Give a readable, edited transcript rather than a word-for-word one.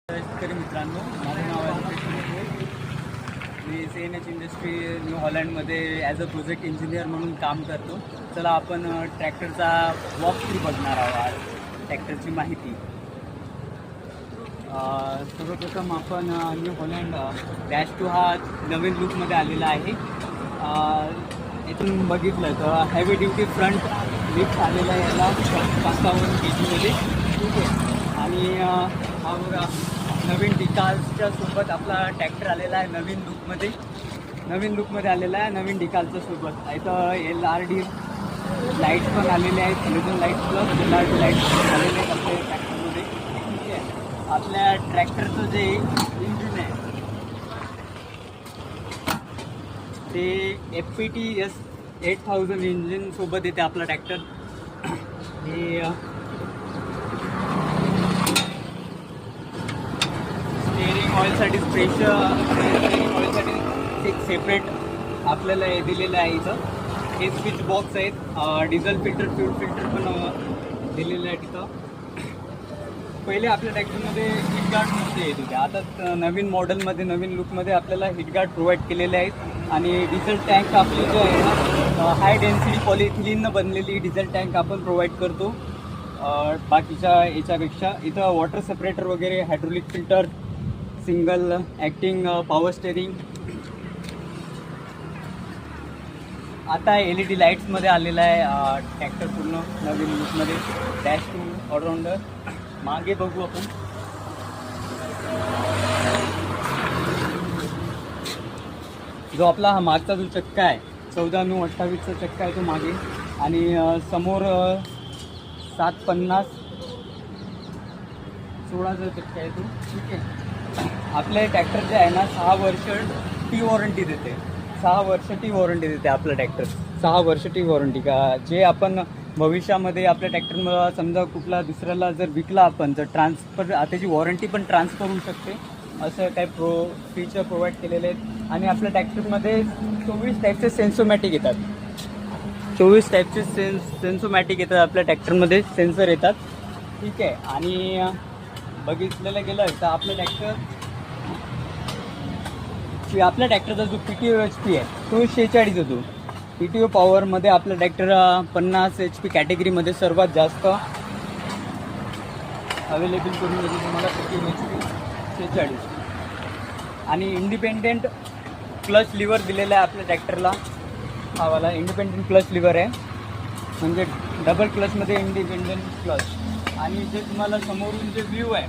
शेतकरी मित्रांनो, माझं नाव आहे रुपेश मुकुंद. मी CNH इंडस्ट्री न्यू हॉलंडमध्ये ॲज अ प्रोजेक्ट इंजिनियर म्हणून काम करतो. चला आपण ट्रॅक्टरचा वॉक थ्रू बघणार आहोत. आज ट्रॅक्टरची माहिती. सर्वप्रथम आपण न्यू हॉलंड -2 हा नवीन लुकमध्ये आलेला आहे. इथून बघितलं तर हेवी ड्युटी फ्रंट लिफ्ट आलेला आहे याला 55 kgमध्ये. ठीक आहे. आणि हा बघा नवीन डिकाल्सच्या सोबत आपला ट्रॅक्टर आलेला आहे. नवीन लुकमध्ये आलेला आहे. नवीन डिकाल्सच्या सोबत इथं LRD लाईट पण आलेले आहेत. Halogen light plus LRD light आलेले आहेत आपल्या ट्रॅक्टरमध्ये. ठीक आहे. आपल्या ट्रॅक्टरचं जे इंजिन आहे ते FPT S8000 इंजिन सोबत येते आपला ट्रॅक्टर. हे स्टेअरिंग ऑइलसाठी स्टेअरिंग ऑइलसाठी एक सेपरेट आपल्याला हे दिलेलं आहे. इथं हे स्विच बॉक्स आहेत. डिझेल फिल्टर फ्यूल फिल्टर पण दिलेलं आहे तिथं. पहिले आपल्या ट्रॅक्टरमध्ये हिट गार्ड नसते येत होते. आता नवीन मॉडेलमध्ये नवीन लुकमध्ये आपल्याला हिट गार्ड प्रोव्हाइड केलेले आहेत. आणि डिझेल टँक आपली जो आहे ना हाय डेन्सिटी पॉलिथिलिननं बनलेली डिझेल टँक आपण प्रोव्हाइड करतो बाकीच्या याच्यापेक्षा. इथं वॉटर सेपरेटर वगैरे, hydraulic filter, single acting power steering. आता LED लाईट्समध्ये आलेला आहे ट्रॅक्टर पूर्ण नवीन लुकमध्ये. -2 ऑलराऊंडर. मागे बघू आपण. जो आपला हा मागचा जो चक्का आहे 14/9/28चा चक्का आहे तो मागे. आणि समोर 750 16चा चक्का आहे तो. ठीक आहे. आपले ट्रॅक्टर जे आहे ना 6 वर्ष टी वॉरंटी देते. 6 वर्ष टी वॉरंटी देते आपलं ट्रॅक्टर. 6 वर्ष टी वॉरंटी का जे आपण भविष्यामध्ये आपल्या ट्रॅक्टरमध्ये समजा कुठला दुसऱ्याला जर विकला आपण तर ट्रान्सफर त्याची वॉरंटी पण ट्रान्सफर होऊ शकते. असं काही फीचर प्रोव्हाइड केलेले आहेत. आणि आपल्या ट्रॅक्टरमध्ये 24 टाईपचे सेन्सोमॅटिक येतात. 24 टाईपचे सेन्सोमॅटिक येतात आपल्या ट्रॅक्टरमध्ये. सेन्सर येतात. ठीक आहे. आणि बघितलेलं गेलं तर आपल्या ट्रॅक्टरचा जो PTO HP आहे तो 46 होतो. PTO पॉवरमध्ये आपला ट्रॅक्टर 50 HP कॅटेगरीमध्ये सर्वात जास्त अवेलेबल करून देतो तुम्हाला. PTO HP 46. आणि इंडिपेंडेंट क्लच लिव्हर दिलेला आहे आपल्या ट्रॅक्टरला. हा वाला इंडिपेंडेंट क्लच लिव्हर आहे, म्हणजे डबल क्लचमध्ये इंडिपेंडेंट क्लच. आणि जे तुम्हाला समोरून जे व्ह्यू आहे